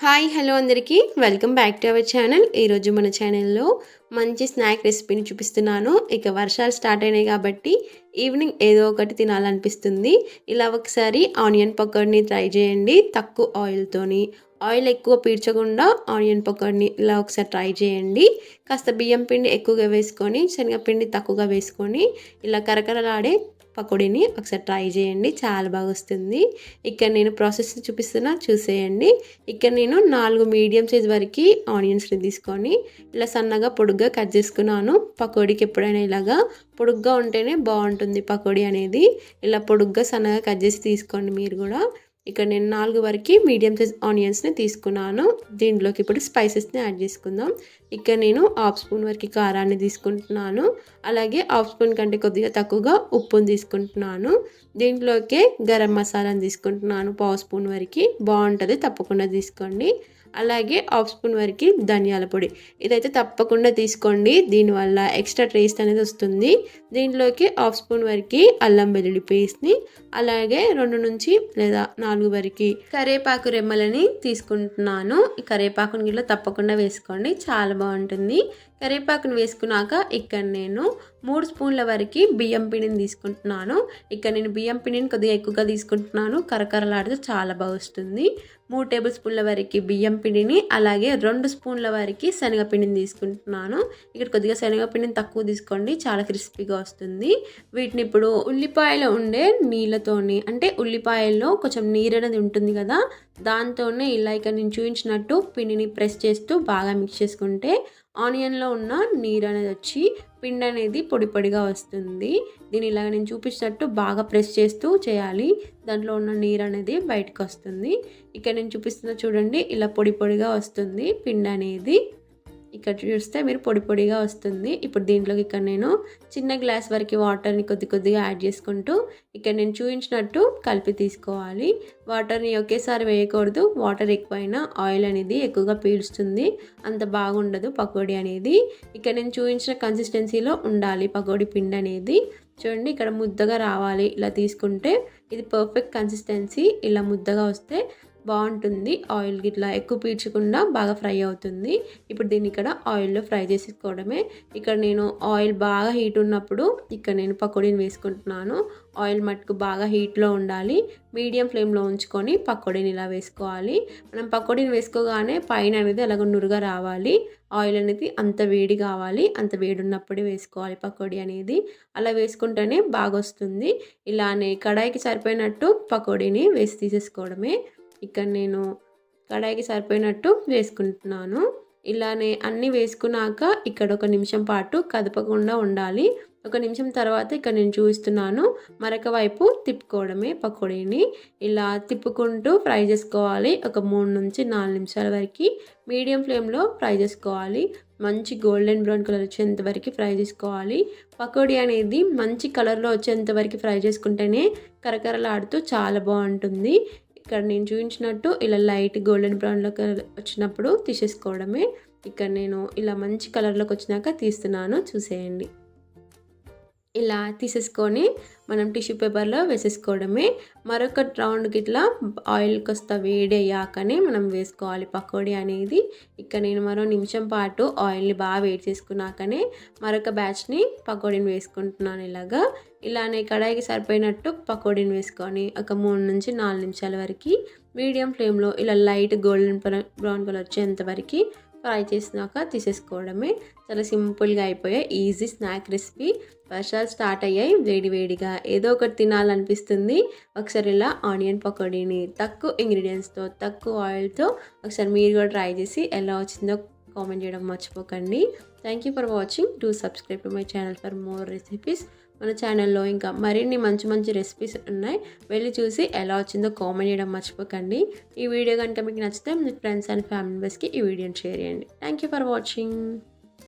Hi hello అందరికీ welcome back to our channel. ఈరోజు మన ఛానల్లో మంచి స్నాక్ రెసిపీని చూపిస్తున్నాను. ఇక వర్షాలు స్టార్ట్ అయినాయి కాబట్టి ఈవినింగ్ ఏదో ఒకటి తినాలనిపిస్తుంది. ఇలా ఒకసారి ఆనియన్ పకోడీని ట్రై చేయండి. తక్కువ ఆయిల్తోని, ఆయిల్ ఎక్కువ పీల్చకుండా ఆనియన్ పకోడీని ఇలా ఒకసారి ట్రై చేయండి. కాస్త బియ్యం పిండి ఎక్కువగా వేసుకొని, శనగపిండి తక్కువగా వేసుకొని ఇలా కరకరలాడే పకోడీని ఒకసారి ట్రై చేయండి. చాలా బాగా వస్తుంది. ఇక్కడ నేను ప్రాసెస్ చూపిస్తున్నా, చూసేయండి. ఇక్కడ నేను 4 మీడియం సైజ్ వరకు ఆనియన్స్ని తీసుకొని ఇలా సన్నగా పొడుగ్గా కట్ చేసుకున్నాను. పకోడీకి ఎప్పుడైనా ఇలాగా పొడుగ్గా ఉంటేనే బాగుంటుంది పకోడీ అనేది. ఇలా పొడుగ్గా సన్నగా కట్ చేసి తీసుకోండి మీరు కూడా. ఇక్కడ నేను 4 వరకు మీడియం సైజ్ ఆనియన్స్ని తీసుకున్నాను. దీంట్లోకి ఇప్పుడు స్పైసెస్ని యాడ్ చేసుకుందాం. ఇక్కడ నేను హాఫ్ స్పూన్ వరకు కారాన్ని తీసుకుంటున్నాను. అలాగే హాఫ్ స్పూన్ కంటే కొద్దిగా తక్కువగా ఉప్పుని తీసుకుంటున్నాను. దీంట్లోకే గరం మసాలాని తీసుకుంటున్నాను. పావు స్పూన్ వరకు బాగుంటుంది, తప్పకుండా తీసుకోండి. అలాగే హాఫ్ స్పూన్ వరకు ధనియాల పొడి, ఇదైతే తప్పకుండా తీసుకోండి. దీనివల్ల ఎక్స్ట్రా టేస్ట్ అనేది వస్తుంది. దీంట్లోకి హాఫ్ స్పూన్ వరకు అల్లం వెల్లుల్లి పేస్ట్ని, అలాగే 2 నుంచి లేదా 4 వరకు కరివేపాకు రెమ్మలని తీసుకుంటున్నాను. ఈ కరివేపాకుని గిట్ల తప్పకుండా వేసుకోండి, చాలా బాగుంటుంది. కరివేపాకుని వేసుకున్నాక ఇక్కడ నేను 3 స్పూన్ల వరకు బియ్యం పిండిని తీసుకుంటున్నాను. ఇక్కడ నేను బియ్యం పిండిని కొద్దిగా ఎక్కువగా తీసుకుంటున్నాను. కరకరలాడితే చాలా బాగా వస్తుంది. 3 టేబుల్ స్పూన్ల వరకు బియ్యం పిండిని, అలాగే 2 స్పూన్ల వరకు శనగపిండిని తీసుకుంటున్నాను. ఇక్కడ కొద్దిగా శనగపిండిని తక్కువ తీసుకోండి, చాలా క్రిస్పీగా వస్తుంది. వీటిని ఇప్పుడు ఉల్లిపాయలో ఉండే నీళ్ళతోని, అంటే ఉల్లిపాయల్లో కొంచెం నీరు అనేది ఉంటుంది కదా, దాంతోనే ఇలా ఇక్కడ నేను చూపించినట్టు పిండిని ప్రెస్ చేస్తూ బాగా మిక్స్ చేసుకుంటే ఆనియన్లో ఉన్న నీరు అనేది వచ్చి పిండి అనేది పొడి పొడిగా వస్తుంది. దీని ఇలాగ నేను చూపించినట్టు బాగా ప్రెస్ చేస్తూ చేయాలి. దాంట్లో ఉన్న నీరు అనేది బయటకు వస్తుంది. ఇక్కడ నేను చూపిస్తున్నా చూడండి, ఇలా పొడి పొడిగా వస్తుంది పిండి అనేది. ఇక్కడ చూస్తే మీరు పొడి పొడిగా వస్తుంది. ఇప్పుడు దీంట్లోకి ఇక్కడ నేను చిన్న గ్లాస్ వరకు వాటర్ని కొద్ది కొద్దిగా యాడ్ చేసుకుంటూ ఇక్కడ నేను చూపించినట్టు కలిపి తీసుకోవాలి. వాటర్ని ఒకేసారి వేయకూడదు. వాటర్ ఎక్కువైనా ఆయిల్ అనేది ఎక్కువగా పీల్చుతుంది, అంత బాగుండదు పకోడీ అనేది. ఇక్కడ నేను చూపించిన కన్సిస్టెన్సీలో ఉండాలి పకోడీ పిండి అనేది. చూడండి, ఇక్కడ ముద్దగా రావాలి. ఇలా తీసుకుంటే ఇది పర్ఫెక్ట్ కన్సిస్టెన్సీ. ఇలా ముద్దగా వస్తే బాగుంటుంది. ఆయిల్ ఇట్లా ఎక్కువ పీల్చకుండా బాగా ఫ్రై అవుతుంది. ఇప్పుడు దీన్ని ఇక్కడ ఆయిల్లో ఫ్రై చేసుకోవడమే. ఇక్కడ నేను ఆయిల్ బాగా హీట్ ఉన్నప్పుడు ఇక్కడ నేను పకోడీని వేసుకుంటున్నాను. ఆయిల్ మట్టుకు బాగా హీట్లో ఉండాలి. మీడియం ఫ్లేమ్లో ఉంచుకొని పకోడీని ఇలా వేసుకోవాలి. మనం పకోడీని వేసుకోగానే పైన అనేది అలాగ నురుగా రావాలి. ఆయిల్ అనేది అంత వేడి కావాలి, అంత వేడి ఉన్నప్పుడే వేసుకోవాలి పకోడీ అనేది. అలా వేసుకుంటేనే బాగా వస్తుంది. ఇలానే కడాయికి సరిపోయినట్టు పకోడీని వేసి తీసేసుకోవడమే. ఇక్కడ నేను కడాయికి సరిపోయినట్టు వేసుకుంటున్నాను. ఇలానే అన్నీ వేసుకున్నాక ఇక్కడ 1 నిమిషం పాటు కదపకుండా ఉండాలి. 1 నిమిషం తర్వాత ఇక్కడ నేను చూపిస్తున్నాను, మరొక వైపు తిప్పుకోవడమే పకోడీని. ఇలా తిప్పుకుంటూ ఫ్రై చేసుకోవాలి. ఒక 3 నుంచి 4 నిమిషాల వరకు మీడియం ఫ్లేమ్లో ఫ్రై చేసుకోవాలి. మంచి గోల్డెన్ బ్రౌన్ కలర్ వచ్చేంత వరకు ఫ్రై చేసుకోవాలి. పకోడీ అనేది మంచి కలర్లో వచ్చేంత వరకు ఫ్రై చేసుకుంటేనే కరకరలాడుతూ చాలా బాగుంటుంది. ఇక్కడ నేను చూపించినట్టు ఇలా లైట్ గోల్డెన్ బ్రౌన్లో వచ్చినప్పుడు తీసేసుకోవడమే. ఇక్కడ నేను ఇలా మంచి కలర్లోకి వచ్చినాక తీస్తున్నాను, చూసేయండి. ఇలా తీసేసుకొని మనం టిష్యూ పేపర్లో వేసేసుకోవడమే. మరొక రౌండ్కి ఇట్లా ఆయిల్ కాస్త వేడి అయ్యాకనే మనం వేసుకోవాలి పకోడీ అనేది. ఇక్కడ నేను మరో నిమిషం పాటు ఆయిల్ని బాగా వేడి చేసుకున్నాకనే మరొక బ్యాచ్ని పకోడీని వేసుకుంటున్నాను. ఇలానే కడాయికి సరిపోయినట్టు పకోడీని వేసుకొని ఒక 3 నుంచి 4 నిమిషాల వరకు మీడియం ఫ్లేమ్లో ఇలా లైట్ గోల్డెన్ బ్రౌన్ కలర్ వచ్చేంత వరకు ఫ్రై చేసినాక తీసేసుకోవడమే. చాలా సింపుల్గా అయిపోయే ఈజీ స్నాక్ రెసిపీ. వర్షాలు స్టార్ట్ అయ్యాయి, వేడి వేడిగా ఏదో ఒకటి తినాలనిపిస్తుంది. ఒకసారి ఇలా ఆనియన్ పకోడీని తక్కువ ఇంగ్రీడియంట్స్తో, తక్కువ ఆయిల్తో ఒకసారి మీరు కూడా ట్రై చేసి ఎలా వచ్చిందో కామెంట్ చేయడం మర్చిపోకండి. Thank you for watching. Do subscribe to my channel for more recipes. మన ఛానల్లో ఇంకా మరిన్ని మంచి మంచి రెసిపీస్ ఉన్నాయి, వెళ్ళి చూసి ఎలా వచ్చిందో కామెంట్ చేయడం మర్చిపోకండి. ఈ వీడియో కనుక మీకు నచ్చితే మీ ఫ్రెండ్స్ అండ్ ఫ్యామిలీ మెంబర్స్కి ఈ వీడియోని షేర్ చేయండి. Thank you for watching.